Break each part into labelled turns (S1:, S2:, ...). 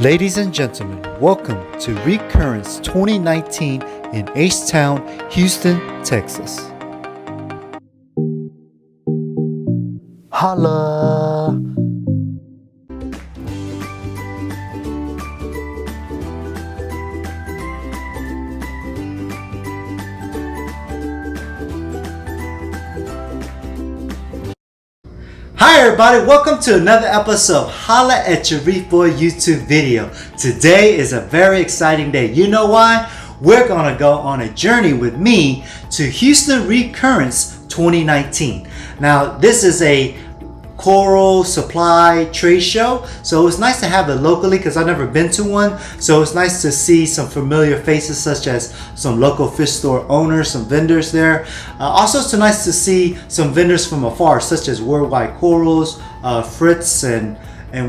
S1: Ladies and gentlemen, welcome to Recurrence 2019 in H-Town, Houston, Texas. Holla! Hi everybody, welcome to another episode of Holla at Your Reef Boy YouTube video. Today is a very exciting day. You know why? We're gonna go on a journey with me to Houston Recurrence 2019. Now this is a coral supply trade show, so it's nice to have it locally because I've never been to one. So it's nice to see some familiar faces such as some local fish store owners, some vendors there. Also it's nice to see some vendors from afar such as Worldwide Corals, Fritz and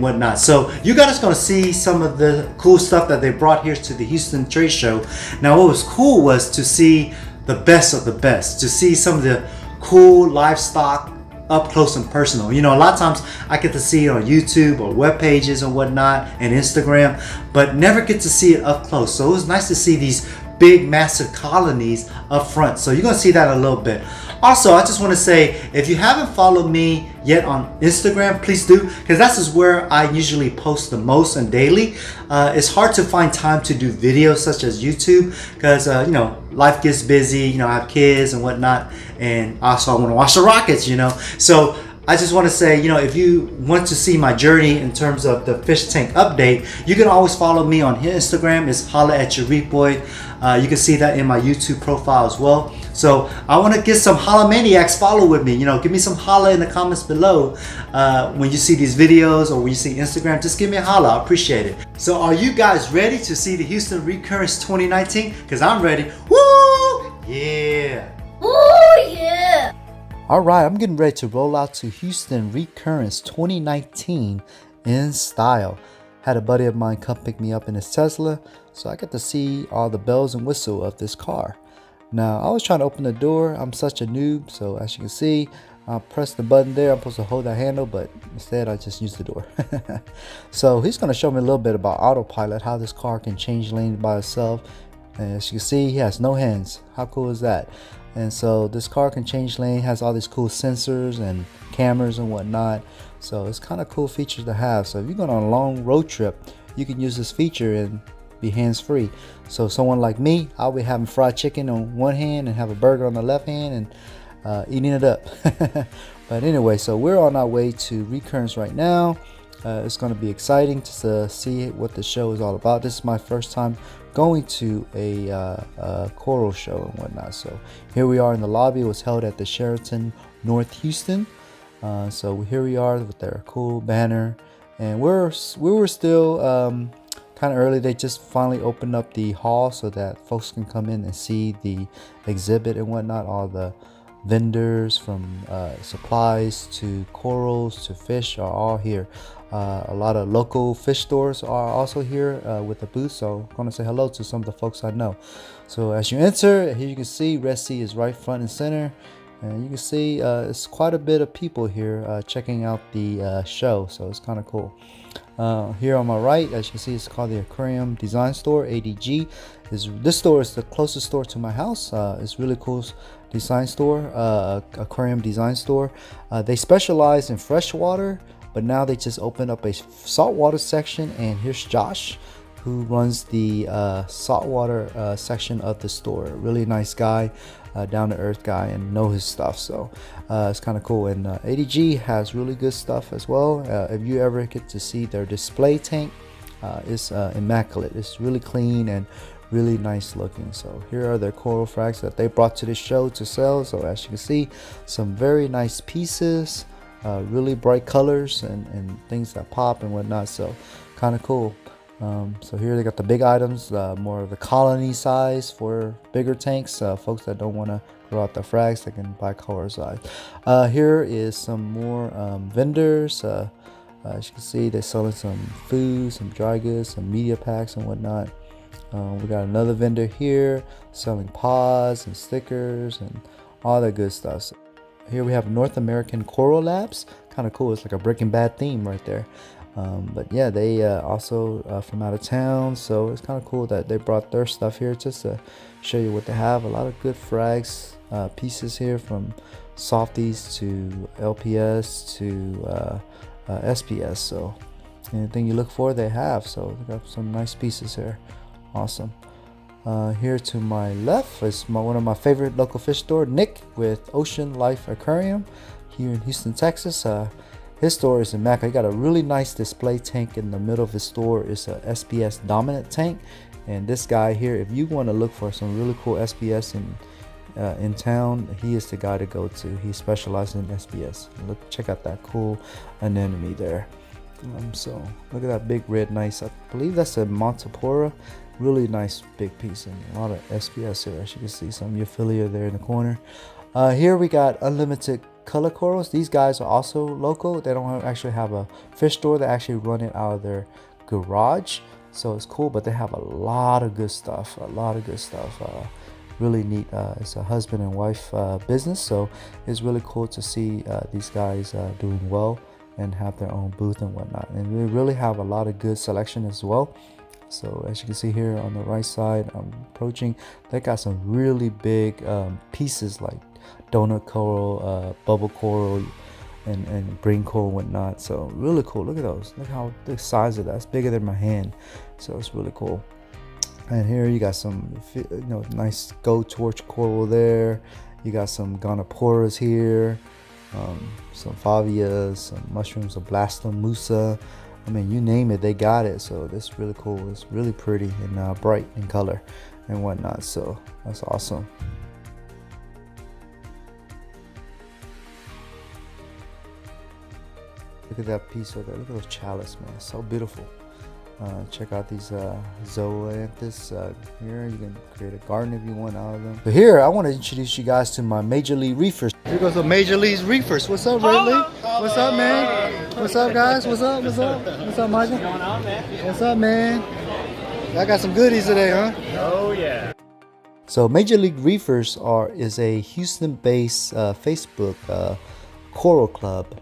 S1: whatnot. So you guys are going to see some of the cool stuff that they brought here to the Houston trade show. Now what was cool was to see the best of the best, to see some of the cool livestock up close and personal. You know, a lot of times I get to see it on YouTube or web pages and whatnot and Instagram, but never get to see it up close. So it was nice to see these big massive colonies up front. So you're gonna see that in a little bit. Also, I just want to say, if you haven't followed me yet on Instagram, please do, because that's just where I usually post the most and daily. It's hard to find time to do videos such as YouTube because you know, life gets busy, you know, I have kids and whatnot, and also I want to watch the Rockets, you know. So I just want to say, you know, if you want to see my journey in terms of the fish tank update, you can always follow me on Instagram. It's Holla at Your Reef Boy. You can see that in my YouTube profile as well. So I want to get some Holla Maniacs follow with me. You know, give me some holla in the comments below when you see these videos or when you see Instagram. Just give me a holla. I appreciate it. So are you guys ready to see the Houston Recurrence 2019? Because I'm ready. Woo! Yeah!
S2: Woo! Yeah!
S1: Alright, I'm getting ready to roll out to Houston Recurrence 2019 in style. Had a buddy of mine come pick me up in his Tesla, so I get to see all the bells and whistles of this car. Now, I was trying to open the door. I'm such a noob, so as you can see, I pressed the button there. I'm supposed to hold that handle, but instead I just used the door. So he's going to show me a little bit about autopilot, how this car can change lanes by itself. And as you can see, he has no hands. How cool is that? And so this car can change lane, has all these cool sensors and cameras and whatnot. So it's kind of cool features to have. So if you're going on a long road trip, you can use this feature and be hands-free. So someone like me, I'll be having fried chicken on one hand and have a burger on the left hand and eating it up. But anyway, so we're on our way to Recurrence right now. It's going to be exciting to see what the show is all about. This is my first time going to a coral show and whatnot. So here we are in the lobby. It was held at the Sheraton North Houston. So here we are with their cool banner, and we were still kind of early. They just finally opened up the hall so that folks can come in and see the exhibit and whatnot. All the vendors from supplies to corals to fish are all here. A lot of local fish stores are also here with a booth, so I'm going to say hello to some of the folks I know. So as you enter, here you can see Red Sea is right front and center, and you can see it's quite a bit of people here checking out the show, so it's kind of cool. Here on my right, as you can see, it's called the Aquarium Design Store, ADG. This store is the closest store to my house. It's really cool design store, aquarium design store. They specialize in freshwater, but now they just opened up a saltwater section, and here's Josh, who runs the saltwater section of the store. Really nice guy, down to earth guy, and know his stuff. So it's kind of cool. And ADG has really good stuff as well. If you ever get to see their display tank, it's immaculate. It's really clean and really nice looking. So here are their coral frags that they brought to the show to sell. So as you can see, some very nice pieces, really bright colors and things that pop and whatnot. So kind of cool. So here they got the big items, more of the colony size for bigger tanks. Folks that don't want to grow out the frags, they can buy color size. Here is some more vendors. As you can see, they're selling some food, some dry goods, some media packs and whatnot. We got another vendor here selling pods and stickers and all that good stuff. So here we have North American Coral Labs. Kind of cool. It's like a Breaking Bad theme right there. But yeah, they also from out of town, so it's kind of cool that they brought their stuff here just to show you what they have. A lot of good frags pieces here, from softies to LPS to SPS. So anything you look for, they have. So they got some nice pieces here. Awesome. Here to my left is one of my favorite local fish store, Nick with Ocean Life Aquarium here in Houston, Texas. His store is immaculate. He got a really nice display tank in the middle of his store. It's a SPS dominant tank. And this guy here, if you want to look for some really cool SPS in town, he is the guy to go to. He specializes in SPS. Look, check out that cool anemone there. So look at that big red, nice. I believe that's a Montipora. Really nice big piece, and a lot of SPS here. As you can see, some Euphilia there in the corner. Here we got unlimited color corals. These guys are also local. They don't actually have a fish store. They actually run it out of their garage, so it's cool. But they have a lot of good stuff. Really neat. It's a husband and wife business, so it's really cool to see these guys doing well and have their own booth and whatnot. And we really have a lot of good selection as well. So as you can see here on the right side, I'm approaching, they got some really big pieces like donut coral, bubble coral, and green coral and whatnot. So really cool. Look at those. Look how the size of that. It's bigger than my hand. So it's really cool. And here you got some, nice gold torch coral there. You got some gonoporas here, some favias, some mushrooms of blastomusa. I mean, you name it, they got it. So this is really cool. It's really pretty and bright in color and whatnot. So that's awesome. Look at that piece right there. Look at those chalice, man. So beautiful. Check out these zoanthus here. You can create a garden if you want out of them. But here, I want to introduce you guys to my Major League Reefers. Here goes the Major League Reefers. What's up, Red League? What's up, man? What's up, guys? What's up? What's up? What's up, Michael?
S3: What's going on, man?
S1: What's up, man? I got some goodies today, huh?
S3: Oh yeah.
S1: So Major League Reefers is a Houston-based Facebook coral club.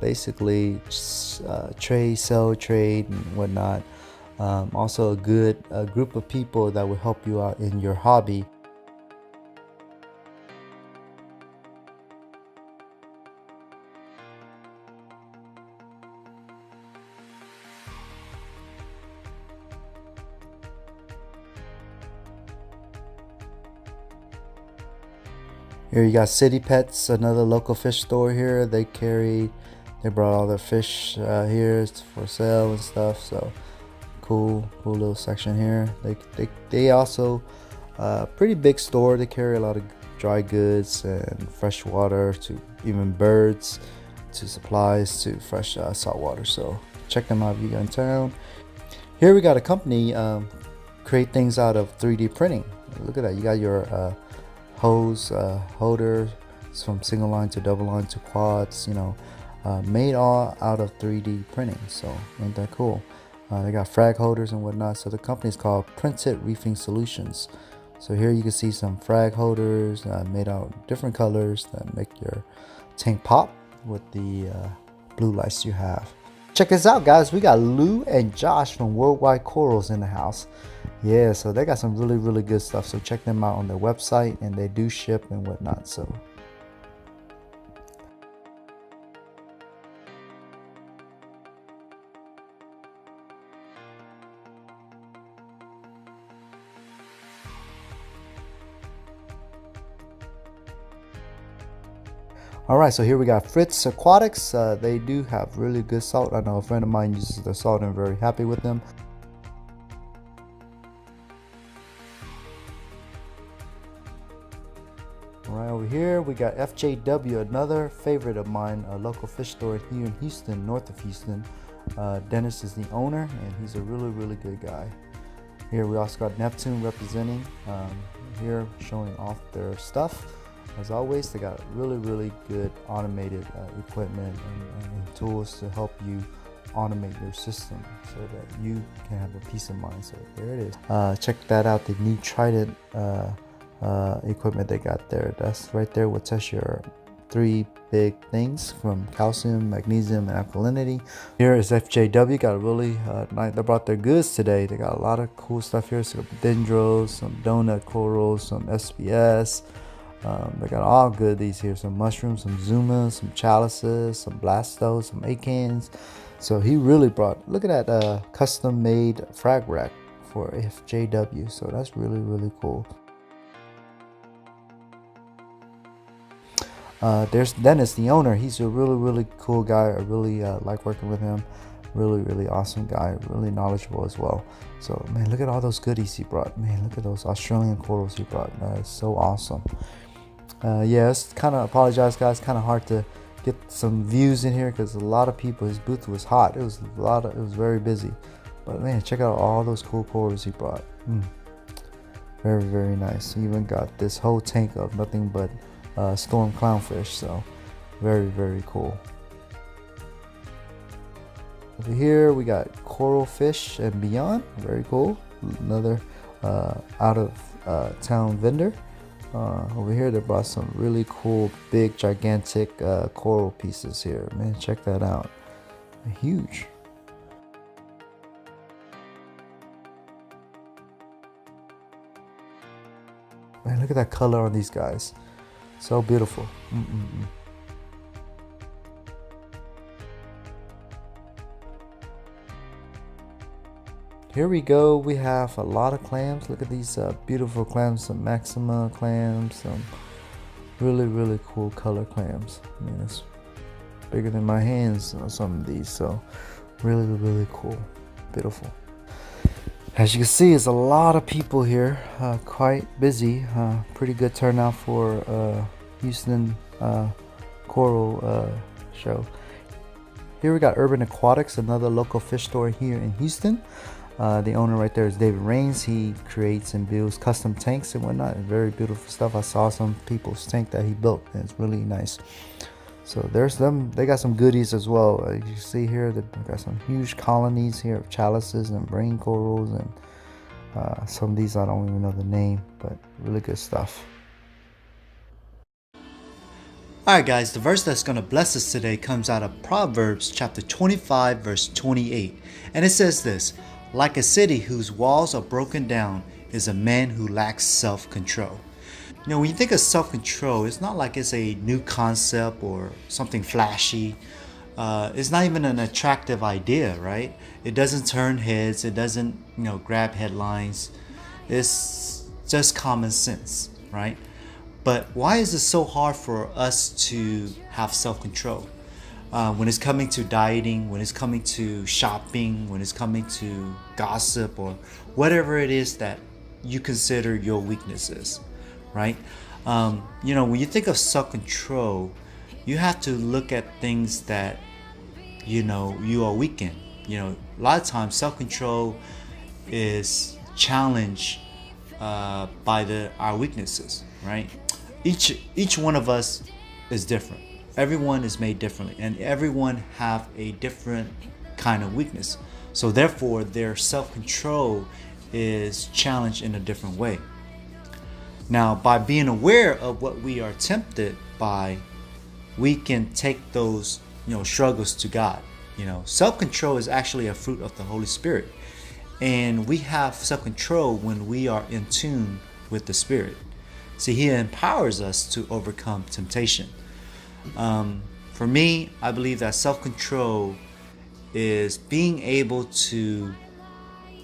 S1: Basically trade, sell, trade and whatnot. Also a good group of people that will help you out in your hobby. Here you got City Pets, another local fish store here. They brought all their fish here for sale and stuff. So cool little section here. They also pretty big store. They carry a lot of dry goods and fresh water, to even birds, to supplies, to fresh salt water. So check them out if you're in town. Here we got a company create things out of 3D printing. Look at that. You got your hose holder from single line to double line to quads, made all out of 3D printing. So ain't that cool? They got frag holders and whatnot. So the company is called Printed Reefing Solutions. So here you can see some frag holders made out of different colors that make your tank pop with the blue lights you have. Check this out, guys. We got Lou and Josh from Worldwide Corals in the house. Yeah, so they got some really good stuff. So check them out on their website, and they do ship and whatnot. So alright, so here we got Fritz Aquatics. They do have really good salt. I know a friend of mine uses their salt and I'm very happy with them. Right over here we got FJW, another favorite of mine, a local fish store here in Houston, north of Houston. Dennis is the owner, and he's a really good guy. Here we also got Neptune representing, here showing off their stuff. As always, they got really good automated equipment and tools to help you automate your system so that you can have a peace of mind. So there it is. Check that out, the new Trident equipment they got there. That's right there will test your three big things from calcium, magnesium, and alkalinity. Here is FJW. Got a really nice. They brought their goods today. They got a lot of cool stuff here. So dendros, some donut corals, some SBS. They got all goodies here. Some mushrooms, some zumas, some chalices, some blastos, some acans. So he really brought. Look at that custom made frag rack for FJW. So that's really, really cool. There's Dennis, the owner. He's a really, really cool guy. I really like working with him. Really, really awesome guy. Really knowledgeable as well. So, man, look at all those goodies he brought. Man, look at those Australian corals he brought. That is so awesome. Yeah, it's kind of, apologize, guys. Kind of hard to get some views in here because a lot of people. His booth was hot. It was it was very busy. But man, check out all those cool corals he brought. Very, very nice. He even got this whole tank of nothing but storm clownfish, so very, very cool. Over here we got coral fish and beyond. Very cool. Another out of town vendor. Over here they brought some really cool big gigantic coral pieces here. Man, check that out. They're huge. Man, look at that color on these guys. So beautiful. Here we go. We have a lot of clams. Look at these beautiful clams. Some maxima clams. Some really, really cool color clams. I mean, it's bigger than my hands on some of these. So really, really cool. Beautiful. As you can see, it's a lot of people here, quite busy. Pretty good turnout for Houston Coral Show. Here we got Urban Aquatics, another local fish store here in Houston. The owner right there is David Rains. He creates and builds custom tanks and whatnot. Very beautiful stuff. I saw some people's tank that he built, and it's really nice. So there's them. They got some goodies as well. You see here, they've got some huge colonies here of chalices and brain corals, and some of these I don't even know the name, but really good stuff. Alright guys, the verse that's going to bless us today comes out of Proverbs chapter 25 verse 28. And it says this: like a city whose walls are broken down is a man who lacks self-control. You know, when you think of self-control, it's not like it's a new concept or something flashy. It's not even an attractive idea, right? It doesn't turn heads. It doesn't, grab headlines. It's just common sense, right? But why is it so hard for us to have self-control? When it's coming to dieting, when it's coming to shopping, when it's coming to gossip, or whatever it is that you consider your weaknesses. Right? When you think of self-control, you have to look at things that, you are weak in. A lot of times self-control is challenged by our weaknesses, right? Each one of us is different. Everyone is made differently, and everyone have a different kind of weakness. So therefore, their self-control is challenged in a different way. Now, by being aware of what we are tempted by, we can take those, struggles to God. Self-control is actually a fruit of the Holy Spirit. And we have self-control when we are in tune with the Spirit. See, He empowers us to overcome temptation. For me, I believe that self-control is being able to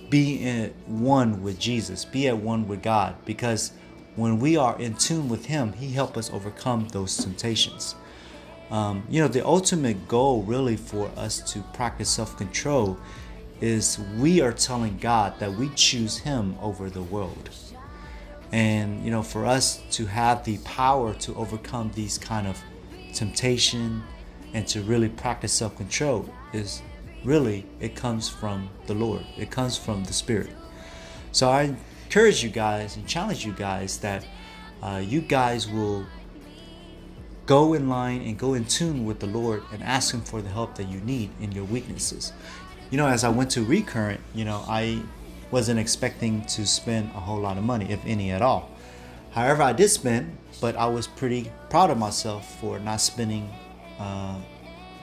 S1: be at one with Jesus, be at one with God, because when we are in tune with Him, He helps us overcome those temptations. The ultimate goal really for us to practice self-control is we are telling God that we choose Him over the world. And, for us to have the power to overcome these kind of temptation and to really practice self-control is really, it comes from the Lord. It comes from the Spirit. So I encourage you guys and challenge you guys that you guys will go in line and go in tune with the Lord and ask Him for the help that you need in your weaknesses. As I went to Recurrent, I wasn't expecting to spend a whole lot of money, if any at all. However, I did spend, but I was pretty proud of myself for not spending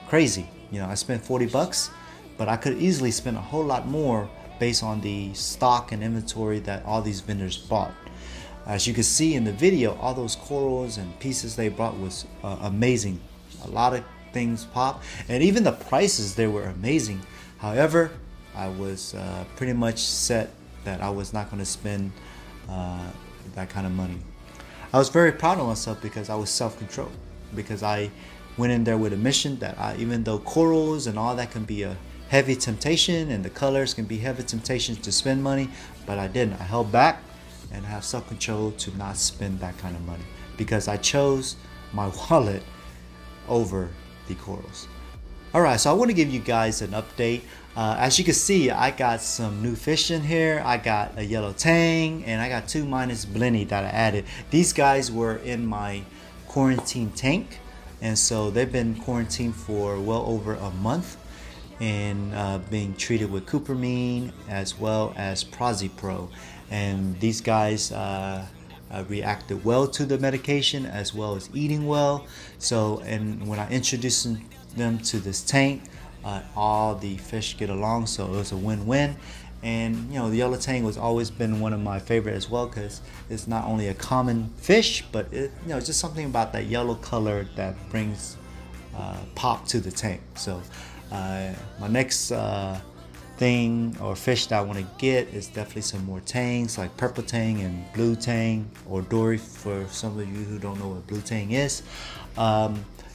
S1: crazy. You know, I spent 40 bucks, but I could easily spend a whole lot more based on the stock and inventory that all these vendors bought. As you can see in the video, all those corals and pieces they brought was amazing. A lot of things pop, and even the prices, they were amazing. However, I was pretty much set that I was not going to spend that kind of money. I was very proud of myself because I was self-controlled, because I went in there with a mission that even though corals and all that can be a heavy temptation and the colors can be heavy temptations to spend money, but I didn't. I held back and have self-control to not spend that kind of money because I chose my wallet over the corals. Alright, so I want to give you guys an update. As you can see, I got some new fish in here. I got a yellow tang and I got 2 midas blenny that I added. These guys were in my quarantine tank, and so they've been quarantined for well over a month and being treated with cupramine as well as Pro. And these guys reacted well to the medication as well as eating well. So, and when I introduced them to this tank, all the fish get along, so it was a win-win. And you know, the yellow tang was always been one of my favorite as well, because it's not only a common fish, but it, you know, just something about that yellow color that brings pop to the tank. So my next thing or fish that I want to get is definitely some more tangs, like purple tang and blue tang, or dory for some of you who don't know what blue tang is.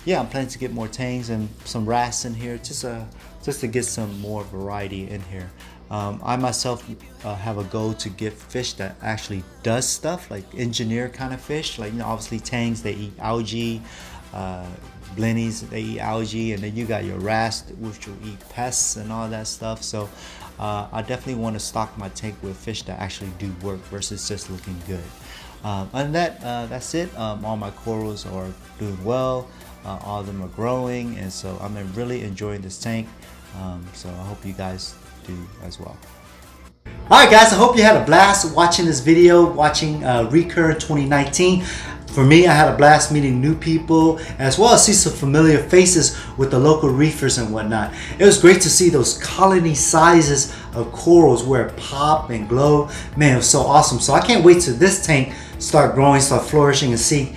S1: Yeah, I'm planning to get more tangs and some wrasse in here, just to get some more variety in here. I myself have a goal to get fish that actually does stuff, like engineer kind of fish. Like, you know, obviously tangs, they eat algae, blennies, they eat algae, and then you got your wrasse, which will eat pests and all that stuff. So I definitely want to stock my tank with fish that actually do work versus just looking good. Other than that, that's it. All my corals are doing well. All of them are growing, and so I'm really enjoying this tank. So I hope you guys do as well. Alright guys, I hope you had a blast watching this video, watching Recur 2019. For me, I had a blast meeting new people, as well as see some familiar faces with the local reefers and whatnot. It was great to see those colony sizes of corals where it pop and glow. Man, it was so awesome. So I can't wait till this tank start growing, start flourishing, and see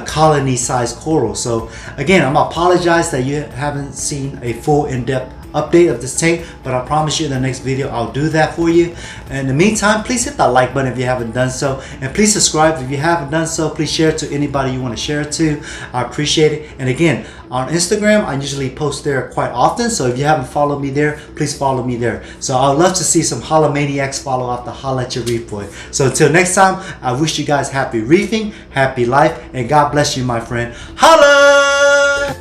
S1: colony sized coral. So again, I'm gonna apologize that you haven't seen a full in-depth update of this tank, but I promise you in the next video I'll do that for you. In the meantime, please hit that like button if you haven't done so, and please subscribe if you haven't done so. Please share it to anybody you want to share it to. I appreciate it. And again, on Instagram, I usually post there quite often, so if you haven't followed me there, please follow me there. So I would love to see some holla maniacs follow out the Holla at Your Reef Boy. So until next time, I wish you guys happy reefing, happy life, and God bless you, my friend. Holla!